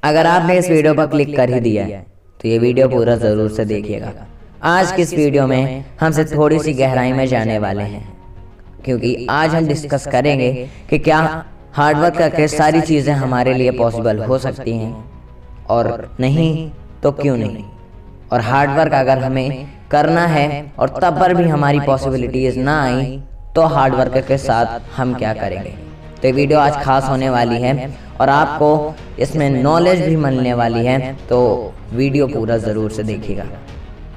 अगर आपने इस वीडियो पर क्लिक कर ही दिया है तो ये वीडियो पूरा ज़रूर से देखिएगा। आज की इस वीडियो में हमसे थोड़ी सी गहराई में जाने वाले हैं, क्योंकि आज हम डिस्कस करेंगे कि क्या हार्डवर्क करके सारी चीज़ें हमारे लिए पॉसिबल हो सकती हैं, और नहीं तो क्यों नहीं। और हार्डवर्क अगर हमें करना है और तब पर भी हमारी पॉसिबिलिटीज़ ना आई तो हार्डवर्क के साथ हम क्या करेंगे। तो ये वीडियो आज खास होने वाली है और आपको इसमें नॉलेज भी मिलने वाली है, तो वीडियो पूरा ज़रूर से देखिएगा।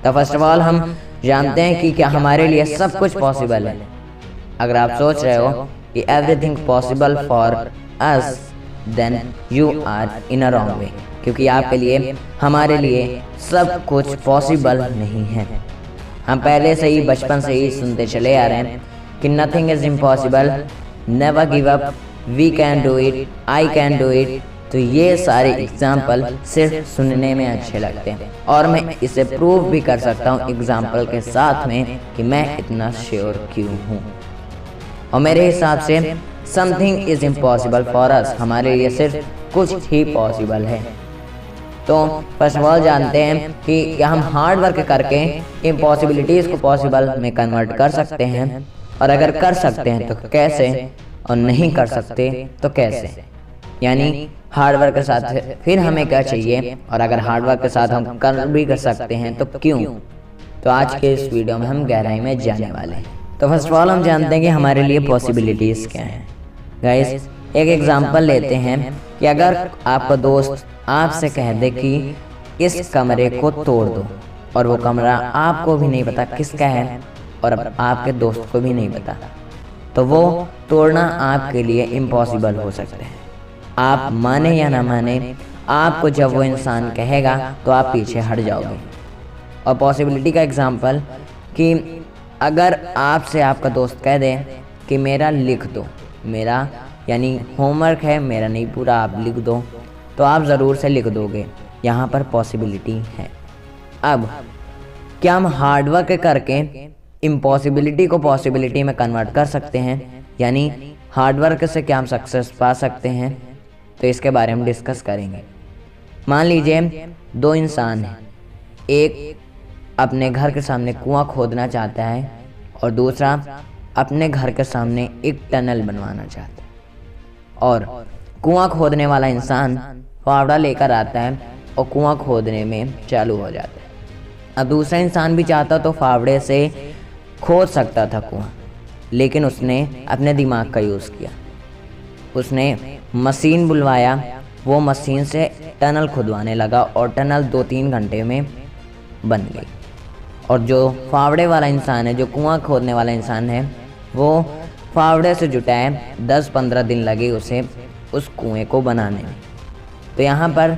तो फर्स्ट ऑफ ऑल हम जानते हैं कि क्या हमारे लिए सब कुछ पॉसिबल है। अगर आप सोच रहे हो कि everything possible for us, then you are in a wrong way, क्योंकि आपके लिए हमारे लिए सब कुछ पॉसिबल नहीं है। हम पहले से ही बचपन से ही सुनते चले आ रहे हैं कि nothing is impossible, never give up, we can do it, I can do it. तो ये सारे एग्जाम्पल सिर्फ सुनने में अच्छे लगते हैं और मैं इसे प्रूव भी कर सकता हूँ एग्जाम्पल के साथ में कि मैं इतना श्योर क्यों हूँ। और मेरे हिसाब से something is impossible for us, हमारे लिए सिर्फ कुछ ही पॉसिबल है। तो फर्स्ट ऑफ ऑल जानते हैं कि क्या हम हार्ड वर्क करके इम्पॉसिबिलिटीज़ को पॉसिबल में कन्वर्ट कर सकते हैं, और अगर कर सकते हैं तो कैसे, और नहीं कर सकते तो कैसे। यानी हार्डवर्क के साथ फिर हमें क्या चाहिए, और अगर हार्डवर्क के साथ हम कर भी कर सकते हैं तो क्यों। तो आज के इस वीडियो में हम गहराई में जाने वाले हैं। तो फर्स्ट ऑफ ऑल हम जानते हैं कि हमारे लिए पॉसिबिलिटीज़ क्या हैं। गाइस, एक एग्जांपल लेते हैं कि अगर आपका दोस्त आपसे कह दे कि इस कमरे को तोड़ दो, और वो कमरा आपको भी नहीं पता किसका है और आपके दोस्त को भी नहीं पता, तो वो तोड़ना आपके लिए इम्पॉसिबल हो सकता है। आप माने या ना माने, आपको जब वो इंसान कहेगा तो आप पीछे हट जाओगे। और पॉसिबिलिटी का एग्जांपल कि अगर आपसे आपका दोस्त कह दे कि मेरा लिख दो, मेरा यानी होमवर्क है मेरा नहीं पूरा, आप लिख दो, तो आप ज़रूर से लिख दोगे। यहाँ पर पॉसिबिलिटी है। अब क्या हम हार्डवर्क करके इम्पॉसिबिलिटी को पॉसिबिलिटी में कन्वर्ट कर सकते हैं, यानी हार्डवर्क से क्या हम सक्सेस पा सकते हैं, तो इसके बारे में डिस्कस करेंगे। मान लीजिए दो इंसान हैं, एक अपने घर के सामने कुआं खोदना चाहता है और दूसरा अपने घर के सामने एक टनल बनवाना चाहता है। और कुआं खोदने वाला इंसान फावड़ा लेकर आता है और कुआं खोदने में चालू हो जाता है। अब दूसरा इंसान भी चाहता तो फावड़े से खोद सकता था कुआं, लेकिन उसने अपने दिमाग का यूज़ किया। उसने मशीन बुलवाया, वो मशीन से टनल खुदवाने लगा और टनल 2-3 घंटे में बन गई। और जो फावड़े वाला इंसान है, जो कुआं खोदने वाला इंसान है, वो फावड़े से जुटाए 10-15 दिन लगे उसे उस कुएं को बनाने में। तो यहाँ पर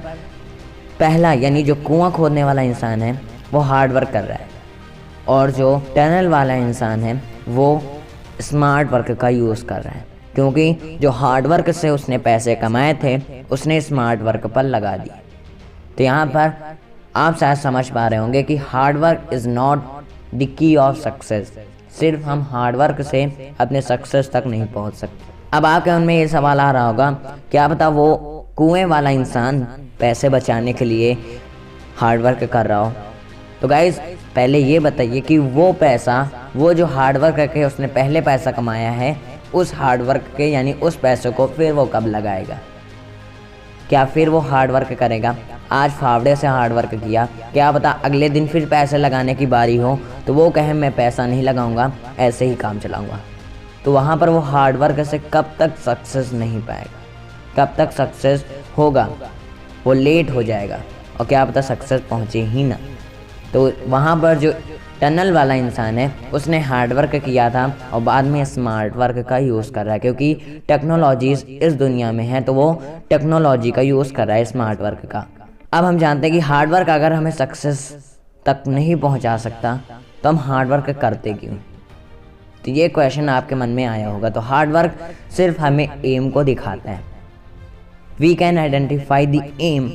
पहला यानी जो कुआं खोदने वाला इंसान है वो हार्ड वर्क कर रहा है, और जो टनल वाला इंसान है वो स्मार्ट वर्क का यूज़ कर रहा है, क्योंकि जो हार्ड वर्क से उसने पैसे कमाए थे उसने स्मार्ट वर्क पर लगा दिए। तो यहाँ पर आप शायद समझ पा रहे होंगे कि hard work is not the key of success. सिर्फ हम हार्ड वर्क से अपने सक्सेस तक नहीं पहुँच सकते। अब आपके मन में ये सवाल आ रहा होगा, क्या पता वो कुएं वाला इंसान पैसे बचाने के लिए हार्ड वर्क कर रहा हो। तो गाइज, पहले ये बताइए कि वो पैसा, वो जो हार्ड वर्क करके उसने पहले पैसा कमाया है, उस हार्ड वर्क के यानी उस पैसे को फिर वो कब लगाएगा। क्या फिर वो हार्ड वर्क करेगा? आज फावड़े से हार्ड वर्क किया, क्या पता अगले दिन फिर पैसे लगाने की बारी हो तो वो कहे मैं पैसा नहीं लगाऊंगा, ऐसे ही काम चलाऊंगा। तो वहाँ पर वो हार्ड वर्क से कब तक सक्सेस नहीं पाएगा, कब तक सक्सेस होगा, वो लेट हो जाएगा और क्या पता सक्सेस पहुँचे ही ना। तो वहाँ पर जो टनल वाला इंसान है उसने हार्ड वर्क किया था और बाद में स्मार्ट वर्क का यूज़ कर रहा है, क्योंकि टेक्नोलॉजीज इस दुनिया में है तो वो टेक्नोलॉजी का यूज़ कर रहा है, स्मार्ट वर्क का। अब हम जानते हैं कि हार्ड वर्क अगर हमें सक्सेस तक नहीं पहुंचा सकता तो हम हार्ड वर्क करते क्यों। तो ये क्वेश्चन आपके मन में आया होगा। तो हार्ड वर्क सिर्फ हमें एम को दिखाता है। We can identify the aim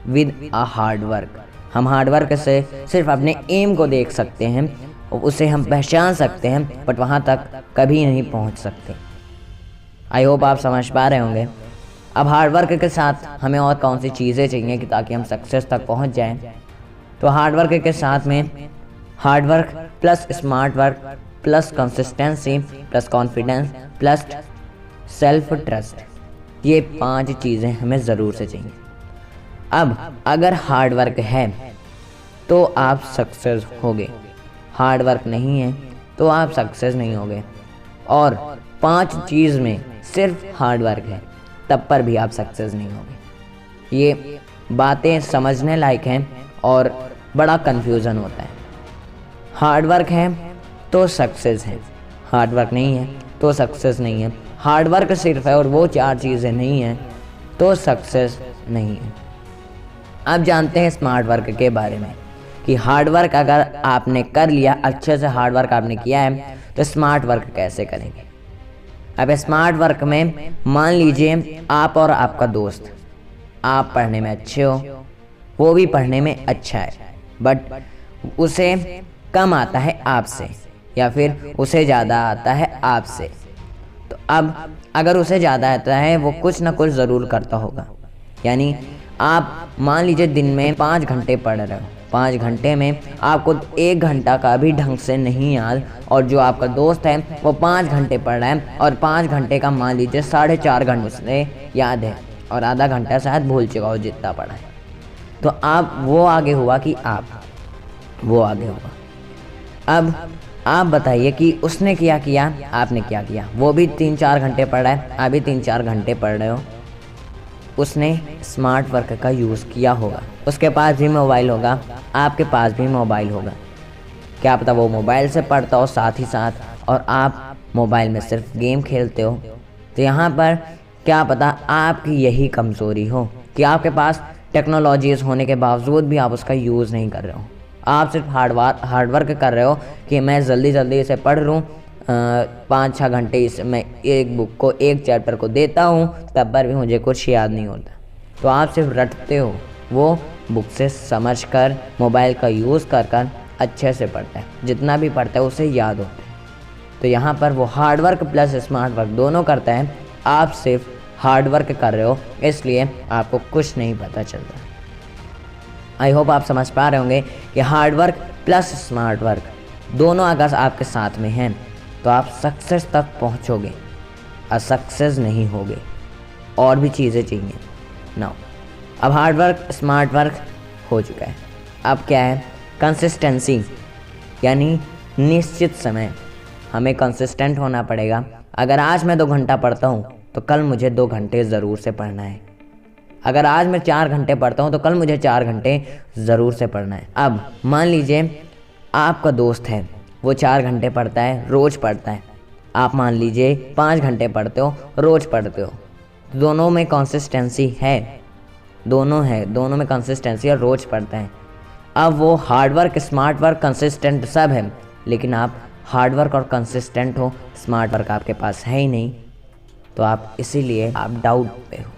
with a hard work. हम हार्ड वर्क से सिर्फ अपने एम को देख सकते हैं और उसे हम पहचान सकते हैं, बट वहाँ तक कभी नहीं पहुँच सकते। आई होप आप समझ पा रहे होंगे। अब हार्ड वर्क के साथ हमें और कौन सी चीज़ें चाहिए कि ताकि हम सक्सेस तक पहुंच जाएं। तो हार्ड वर्क के साथ में hard work plus smart work plus consistency plus confidence plus self trust, ये 5 चीज़ें हमें ज़रूर से चाहिए। अब अगर हार्ड वर्क है तो आप सक्सेस होगे, हार्ड वर्क नहीं है तो आप सक्सेस नहीं होगे। और 5 चीज़ में सिर्फ हार्ड वर्क है तब पर भी आप सक्सेस नहीं होगे। ये बातें समझने लायक हैं और बड़ा कन्फ्यूज़न होता है। हार्ड वर्क है तो सक्सेस है, हार्ड वर्क नहीं है तो सक्सेस नहीं है। हार्ड वर्क सिर्फ है और वो 4 चीज़ें नहीं हैं तो सक्सेस नहीं है। अब जानते हैं स्मार्ट वर्क के बारे में कि हार्ड वर्क अगर आपने कर लिया, अच्छे से हार्ड वर्क आपने किया है, तो स्मार्ट वर्क कैसे करेंगे। अब स्मार्ट वर्क में मान लीजिए आप और आपका दोस्त, आप पढ़ने में अच्छे हो, वो भी पढ़ने में अच्छा है, बट उसे कम आता है आपसे या फिर उसे ज़्यादा आता है आपसे। तो अब अगर उसे ज़्यादा आता है वो कुछ ना कुछ ज़रूर करता होगा। यानी आप मान लीजिए दिन में 5 घंटे पढ़ रहे हो, 5 घंटे में आपको 1 घंटा का भी ढंग से नहीं याद, और जो आपका दोस्त है वो 5 घंटे पढ़ रहा है और 5 घंटे का मान लीजिए 4.5 घंटे उसने याद है और आधा घंटा शायद भूल चुका हो जितना पढ़ा है। तो आप वो आगे हुआ कि आप वो आगे हुआ। अब आप बताइए कि उसने क्या किया, आपने क्या किया। वो भी 3-4 घंटे पढ़ रहा है, आप भी 3-4 घंटे पढ़ रहे हो। उसने स्मार्ट वर्क का यूज़ किया होगा, उसके पास भी मोबाइल होगा, आपके पास भी मोबाइल होगा। क्या पता वो मोबाइल से पढ़ता हो साथ ही साथ और आप मोबाइल में सिर्फ गेम खेलते हो। तो यहाँ पर क्या पता आपकी यही कमज़ोरी हो कि आपके पास टेक्नोलॉजीज़ होने के बावजूद भी आप उसका यूज़ नहीं कर रहे हो। आप सिर्फ हार्ड वर्क कर रहे हो कि मैं जल्दी जल्दी इसे पढ़ लूँ, 5-6 घंटे इस मैं एक बुक को, एक चैप्टर को देता हूँ, तब पर भी मुझे कुछ याद नहीं होता। तो आप सिर्फ रटते हो, वो बुक से समझकर मोबाइल का यूज़ कर अच्छे से पढ़ता है, जितना भी पढ़ता है उसे याद होता है। तो यहाँ पर वो hard work plus smart work दोनों करता है, आप सिर्फ हार्ड वर्क कर रहे हो, इसलिए आपको कुछ नहीं पता चलता। आई होप आप समझ पा रहे होंगे कि hard work plus smart work दोनों अगर आपके साथ में हैं तो आप सक्सेस तक पहुंचोगे और सक्सेस नहीं होगे। और भी चीज़ें चाहिए ना। अब हार्ड वर्क स्मार्ट वर्क हो चुका है, अब क्या है कंसिस्टेंसी, यानी निश्चित समय। हमें कंसिस्टेंट होना पड़ेगा। अगर आज मैं 2 घंटा पढ़ता हूँ तो कल मुझे 2 घंटे ज़रूर से पढ़ना है। अगर आज मैं 4 घंटे पढ़ता हूँ तो कल मुझे 4 घंटे ज़रूर से पढ़ना है। अब मान लीजिए आपका दोस्त है, वो 4 घंटे पढ़ता है, रोज़ पढ़ता है। आप मान लीजिए 5 घंटे पढ़ते हो, रोज़ पढ़ते हो। दोनों में कंसिस्टेंसी है, दोनों में कंसिस्टेंसी और रोज़ पढ़ता है। अब वो hard work smart work consistent सब है, लेकिन आप हार्ड वर्क और कंसिस्टेंट हो, स्मार्ट वर्क आपके पास है ही नहीं। तो आप इसीलिए आप डाउट पे हो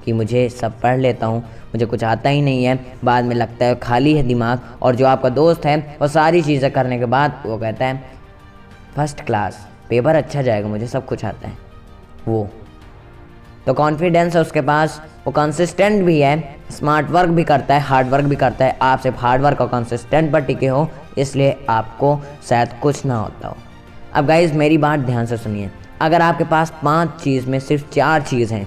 कि मुझे सब पढ़ लेता हूँ, मुझे कुछ आता ही नहीं है, बाद में लगता है खाली है दिमाग। और जो आपका दोस्त है वो सारी चीज़ें करने के बाद वो कहता है फर्स्ट क्लास, पेपर अच्छा जाएगा, मुझे सब कुछ आता है। वो तो कॉन्फिडेंस है उसके पास, वो कंसिस्टेंट भी है, स्मार्ट वर्क भी करता है, हार्ड वर्क भी करता है। आप सिर्फ हार्ड वर्क और कंसिस्टेंट पर टिके हो, इसलिए आपको शायद कुछ ना होता हो। अब गाइज मेरी बात ध्यान से सुनिए, अगर आपके पास 5 चीज़ में सिर्फ 4 चीज़ हैं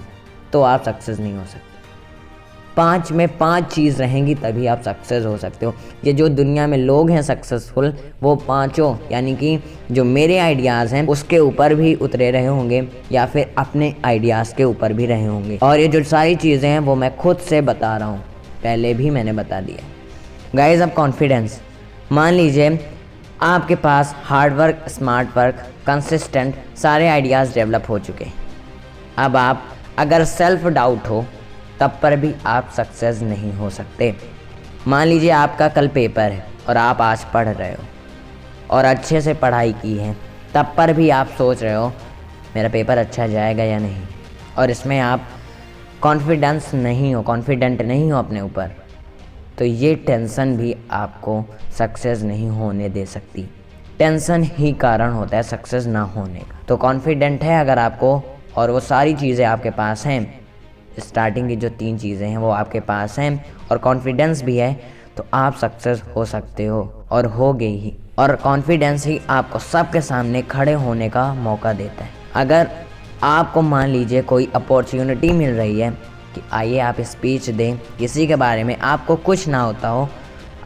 तो आप सक्सेस नहीं हो सकते। 5 में 5 चीज़ रहेंगी तभी आप सक्सेस हो सकते हो। ये जो दुनिया में लोग हैं सक्सेसफुल, वो 5 यानी कि जो मेरे आइडियाज़ हैं उसके ऊपर भी उतरे रहे होंगे या फिर अपने आइडियाज़ के ऊपर भी रहे होंगे। और ये जो सारी चीज़ें हैं वो मैं खुद से बता रहा हूँ, पहले भी मैंने बता दिया। गाइज अब कॉन्फिडेंस, मान लीजिए आपके पास hard work smart work consistent सारे आइडियाज़ डेवलप हो चुके। अब आप अगर सेल्फ डाउट हो तब पर भी आप सक्सेस नहीं हो सकते। मान लीजिए आपका कल पेपर है और आप आज पढ़ रहे हो और अच्छे से पढ़ाई की है, तब पर भी आप सोच रहे हो मेरा पेपर अच्छा जाएगा या नहीं, और इसमें आप कॉन्फिडेंट नहीं हो अपने ऊपर, तो ये टेंशन भी आपको सक्सेस नहीं होने दे सकती। टेंशन ही कारण होता है सक्सेस ना होने का। तो कॉन्फिडेंट है अगर आपको और वो सारी चीज़ें आपके पास हैं, स्टार्टिंग की जो 3 चीज़ें हैं वो आपके पास हैं और कॉन्फिडेंस भी है, तो आप सक्सेस हो सकते हो और हो गई ही। और कॉन्फिडेंस ही आपको सबके सामने खड़े होने का मौका देता है। अगर आपको मान लीजिए कोई अपॉर्चुनिटी मिल रही है कि आइए आप स्पीच दें किसी के बारे में, आपको कुछ ना होता हो,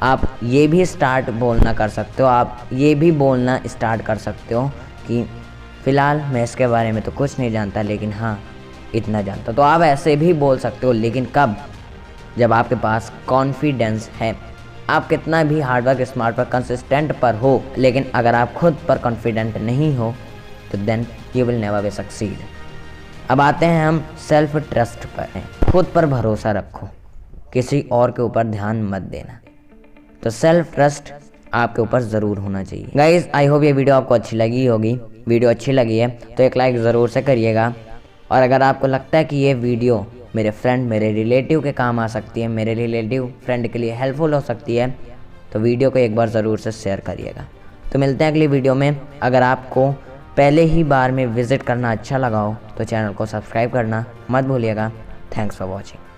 आप ये भी स्टार्ट बोलना कर सकते हो, आप ये भी बोलना स्टार्ट कर सकते हो कि फ़िलहाल मैं इसके बारे में तो कुछ नहीं जानता, लेकिन हाँ इतना जानता। तो आप ऐसे भी बोल सकते हो, लेकिन कब? जब आपके पास कॉन्फिडेंस है। आप कितना भी हार्डवर्क, स्मार्ट वर्क, कंसिस्टेंट पर हो, लेकिन अगर आप खुद पर कॉन्फिडेंट नहीं हो तो then you will never be succeed. अब आते हैं हम सेल्फ ट्रस्ट पर। खुद पर भरोसा रखो, किसी और के ऊपर ध्यान मत देना। तो सेल्फ ट्रस्ट आपके ऊपर ज़रूर होना चाहिए। गाइज आई होप ये वीडियो आपको अच्छी लगी होगी। वीडियो अच्छी लगी है तो एक लाइक ज़रूर से करिएगा। और अगर आपको लगता है कि ये वीडियो मेरे फ्रेंड, मेरे रिलेटिव के काम आ सकती है, मेरे रिलेटिव फ्रेंड के लिए हेल्पफुल हो सकती है, तो वीडियो को एक बार ज़रूर से शेयर करिएगा। तो मिलते हैं अगली वीडियो में। अगर आपको पहले ही बार में विज़िट करना अच्छा लगा हो तो चैनल को सब्सक्राइब करना मत भूलिएगा। Thanks for watching.